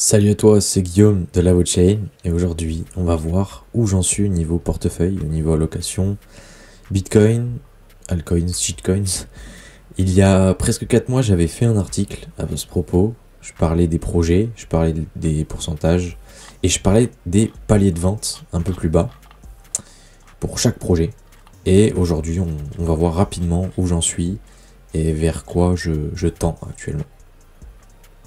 Salut à toi, c'est Guillaume de la Chain et aujourd'hui on va voir où j'en suis niveau portefeuille, au niveau allocation, Bitcoin, altcoins, shitcoins. Il y a presque 4 mois j'avais fait un article à ce propos, je parlais des projets, je parlais des pourcentages et je parlais des paliers de vente un peu plus bas pour chaque projet. Et aujourd'hui on va voir rapidement où j'en suis et vers quoi je tends actuellement.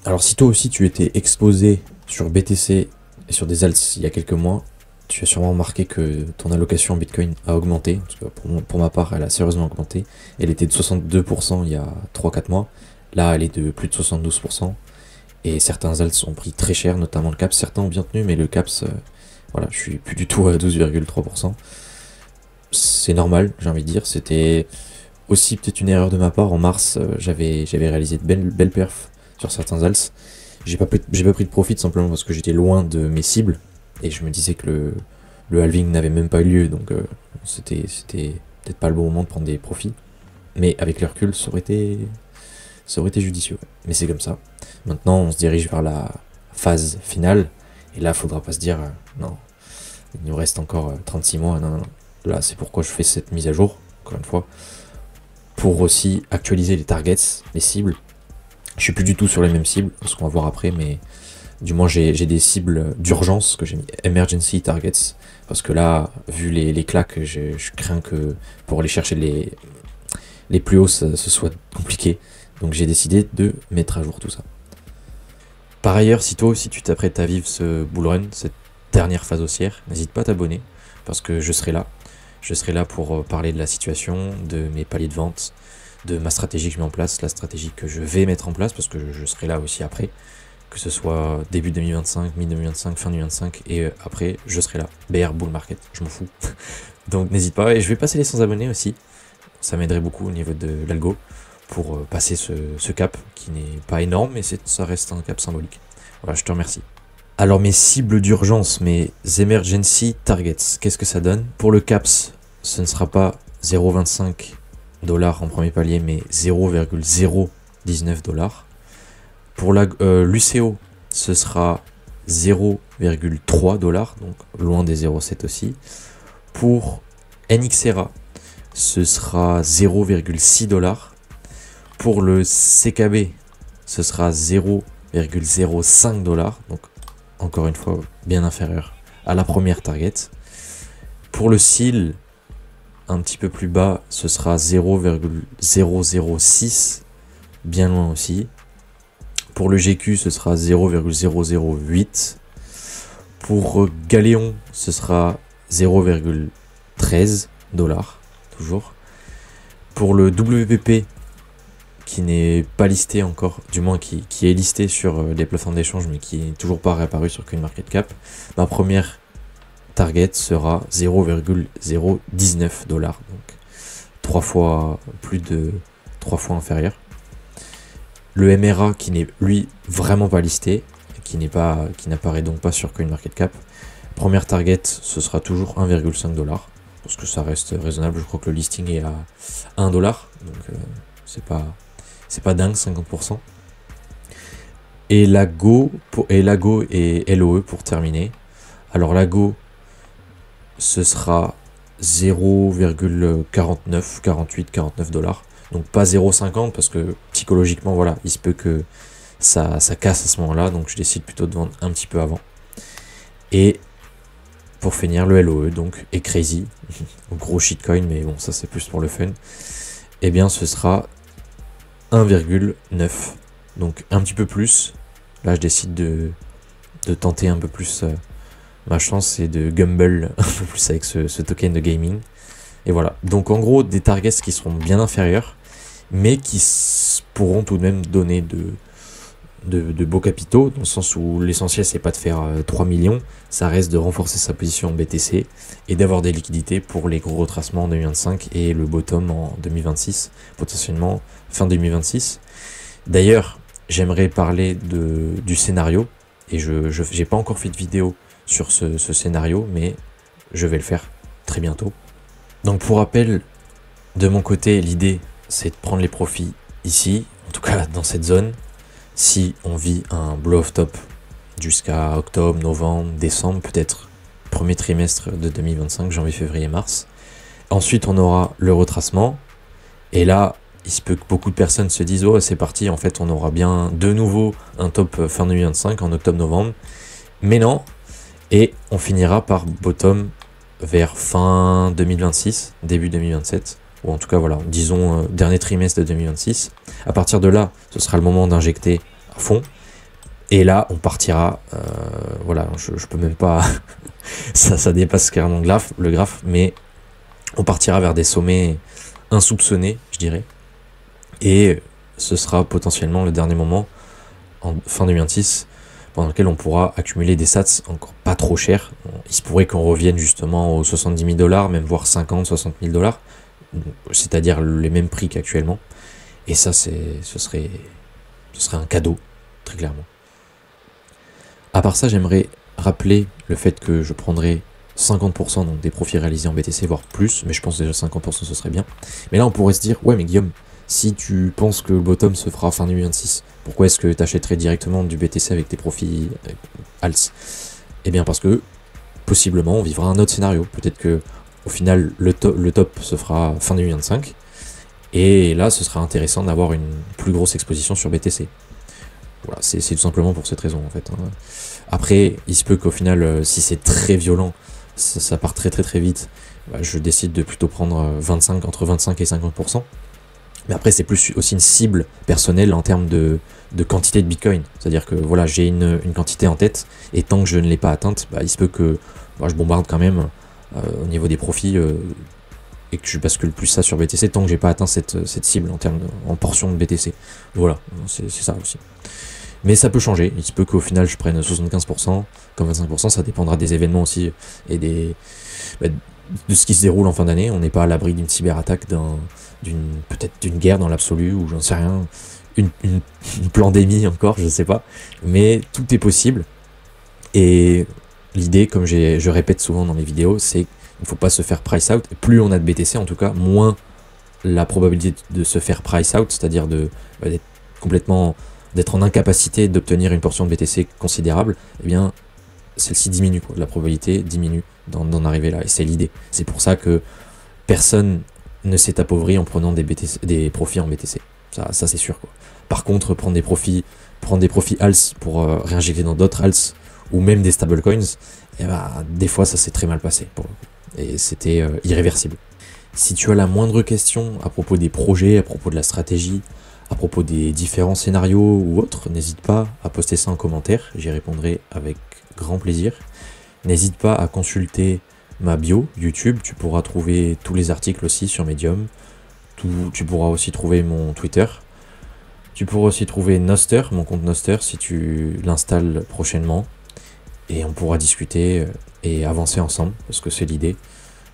Alors si toi aussi tu étais exposé sur BTC et sur des alts il y a quelques mois, tu as sûrement remarqué que ton allocation en Bitcoin a augmenté. En tout cas, pour ma part, elle a sérieusement augmenté. Elle était de 62% il y a 3-4 mois. Là, elle est de plus de 72%. Et certains alts sont pris très cher, notamment le CAPS. Certains ont bien tenu, mais le CAPS, voilà, je suis plus du tout à 12,3%. C'est normal, j'ai envie de dire. C'était aussi peut-être une erreur de ma part. En mars, j'avais réalisé de belles perfs sur certains alts. J'ai pas pris de profit simplement parce que j'étais loin de mes cibles et je me disais que le halving n'avait même pas eu lieu, donc c'était peut-être pas le bon moment de prendre des profits. Mais avec le recul, ça aurait été judicieux. Mais c'est comme ça. Maintenant, on se dirige vers la phase finale et là, faudra pas se dire non, il nous reste encore 36 mois. Non. Là, c'est pourquoi je fais cette mise à jour, encore une fois, pour aussi actualiser les targets, les cibles. Je suis plus du tout sur les mêmes cibles, ce qu'on va voir après, mais du moins j'ai des cibles d'urgence que j'ai mis emergency targets, parce que là, vu les claques, je crains que pour aller chercher les plus hauts, ce soit compliqué. Donc j'ai décidé de mettre à jour tout ça. Par ailleurs, si toi aussi tu t'apprêtes à vivre ce bull run, cette dernière phase haussière, n'hésite pas à t'abonner, parce que je serai là. Je serai là pour parler de la situation, de mes paliers de vente, de ma stratégie que je mets en place, la stratégie que je vais mettre en place, parce que je serai là aussi après, que ce soit début 2025, mi-2025, fin 2025, et après, je serai là. BR Bull Market, je m'en fous. Donc n'hésite pas, et je vais passer les 100 abonnés aussi, ça m'aiderait beaucoup au niveau de l'algo, pour passer ce cap, qui n'est pas énorme, mais ça reste un cap symbolique. Voilà, je te remercie. Alors mes cibles d'urgence, mes emergency targets, qu'est-ce que ça donne? Pour le CAPS, ce ne sera pas 0,25 $ en premier palier, mais 0,019 $. Pour l'UCO, ce sera 0,3 $, donc loin des 0,7 aussi. Pour NXERA, ce sera 0,6 $. Pour le CKB, ce sera 0,05 $, donc encore une fois bien inférieur à la première target. Pour le SIL, un petit peu plus bas, ce sera 0,006, bien loin aussi. Pour le GQ, ce sera 0,008. Pour Galéon, ce sera 0,13 $, toujours. Pour le WPP, qui n'est pas listé encore, du moins qui est listé sur les plateformes d'échange, mais qui n'est toujours pas réapparu sur CoinMarketCap, ma première target sera 0,019 $, donc 3 fois inférieur. Le MRA qui n'est lui vraiment pas listé, qui n'apparaît donc pas sur CoinMarketCap, première target ce sera toujours 1,5 $, parce que ça reste raisonnable. Je crois que le listing est à 1 $, donc c'est pas dingue, 50%. Et Lago et LOE pour terminer. Alors Lago, ce sera 0,49, 48, 49 $. Donc pas 0,50 parce que psychologiquement, voilà, il se peut que ça casse à ce moment-là. Donc je décide plutôt de vendre un petit peu avant. Et pour finir, le LOE, donc, est crazy. Gros shitcoin, mais bon, ça c'est plus pour le fun. Eh bien, ce sera 1,9. Donc un petit peu plus. Là, je décide de tenter un peu plus ma chance, et de gamble un peu plus avec ce token de gaming. Et voilà. Donc en gros, des targets qui seront bien inférieurs, mais qui pourront tout de même donner de beaux capitaux, dans le sens où l'essentiel c'est pas de faire 3 millions, ça reste de renforcer sa position en BTC et d'avoir des liquidités pour les gros retracements en 2025 et le bottom en 2026, potentiellement fin 2026. D'ailleurs, j'aimerais parler du scénario, et je n'ai pas encore fait de vidéo sur ce scénario, mais je vais le faire très bientôt. Donc pour rappel, de mon côté, l'idée c'est de prendre les profits ici, en tout cas dans cette zone, si on vit un blow-off top jusqu'à octobre, novembre, décembre, peut-être premier trimestre de 2025, janvier, février, mars. Ensuite, on aura le retracement. Et là, il se peut que beaucoup de personnes se disent « Oh, c'est parti, en fait, on aura bien de nouveau un top fin 2025, en octobre-novembre. » Mais non. Et on finira par bottom vers fin 2026, début 2027. Ou en tout cas, voilà, disons dernier trimestre de 2026. À partir de là, ce sera le moment d'injecter à fond. Et là, on partira, voilà, je peux même pas, ça dépasse carrément le graphe, mais on partira vers des sommets insoupçonnés, je dirais. Et ce sera potentiellement le dernier moment, en fin 2026, pendant lequel on pourra accumuler des sats encore pas trop chers. Il se pourrait qu'on revienne justement aux 70 000 $, même voire 50, 60 000 $, c'est-à-dire les mêmes prix qu'actuellement. Et ça, ce serait un cadeau, très clairement. À part ça, j'aimerais rappeler le fait que je prendrai 50% donc des profits réalisés en BTC, voire plus, mais je pense déjà 50% ce serait bien. Mais là, on pourrait se dire, ouais, mais Guillaume, si tu penses que le bottom se fera fin 2026, pourquoi est-ce que tu achèterais directement du BTC avec tes profits ALS? Eh bien, parce que possiblement, on vivra un autre scénario. Peut-être que au final, le top se fera fin 2025, et là, ce sera intéressant d'avoir une plus grosse exposition sur BTC. Voilà, c'est tout simplement pour cette raison en fait. Après, il se peut qu'au final, si c'est très violent, ça part très vite, bah, je décide de plutôt prendre entre 25 et 50%. Mais après, c'est plus aussi une cible personnelle en termes de quantité de Bitcoin. C'est-à-dire que voilà, j'ai une quantité en tête, et tant que je ne l'ai pas atteinte, bah, il se peut que bah, je bombarde quand même au niveau des profits, et que je bascule plus ça sur BTC tant que j'ai pas atteint cette cible en portion de BTC. Voilà, c'est ça aussi. Mais ça peut changer, il se peut qu'au final je prenne 75%, comme 25%, ça dépendra des événements aussi, et de ce qui se déroule en fin d'année. On n'est pas à l'abri d'une cyberattaque, peut-être d'une guerre dans l'absolu, ou j'en sais rien, une pandémie encore, je sais pas. Mais tout est possible, et l'idée, comme je répète souvent dans mes vidéos, c'est qu'il ne faut pas se faire price out. Et plus on a de BTC en tout cas, moins la probabilité de se faire price out, c'est-à-dire d'être en incapacité d'obtenir une portion de BTC considérable, eh bien, celle-ci diminue, quoi. La probabilité diminue d'en arriver là, et c'est l'idée. C'est pour ça que personne ne s'est appauvri en prenant des profits en BTC. Ça c'est sûr, quoi. Par contre, prendre des profits ALS pour réinjecter dans d'autres ALS, ou même des stablecoins, eh ben, des fois ça s'est très mal passé, pour le coup. Et c'était irréversible. Si tu as la moindre question à propos des projets, à propos de la stratégie, à propos des différents scénarios ou autres, n'hésite pas à poster ça en commentaire, j'y répondrai avec grand plaisir. N'hésite pas à consulter ma bio YouTube, tu pourras trouver tous les articles aussi sur Medium, tu pourras aussi trouver mon Twitter, tu pourras aussi trouver Nostr, mon compte Nostr, si tu l'installes prochainement, et on pourra discuter et avancer ensemble, parce que c'est l'idée,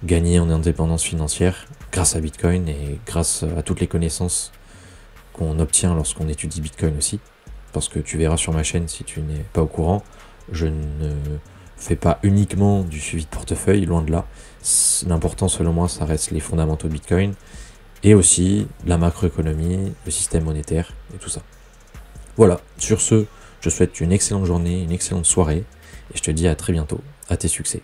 gagner en indépendance financière grâce à Bitcoin et grâce à toutes les connaissances qu'on obtient lorsqu'on étudie Bitcoin aussi, parce que tu verras sur ma chaîne, si tu n'es pas au courant, je ne fais pas uniquement du suivi de portefeuille, loin de là. L'important selon moi, ça reste les fondamentaux de Bitcoin, et aussi la macroéconomie, le système monétaire et tout ça. Voilà, sur ce, je souhaite une excellente journée, une excellente soirée, et je te dis à très bientôt, à tes succès.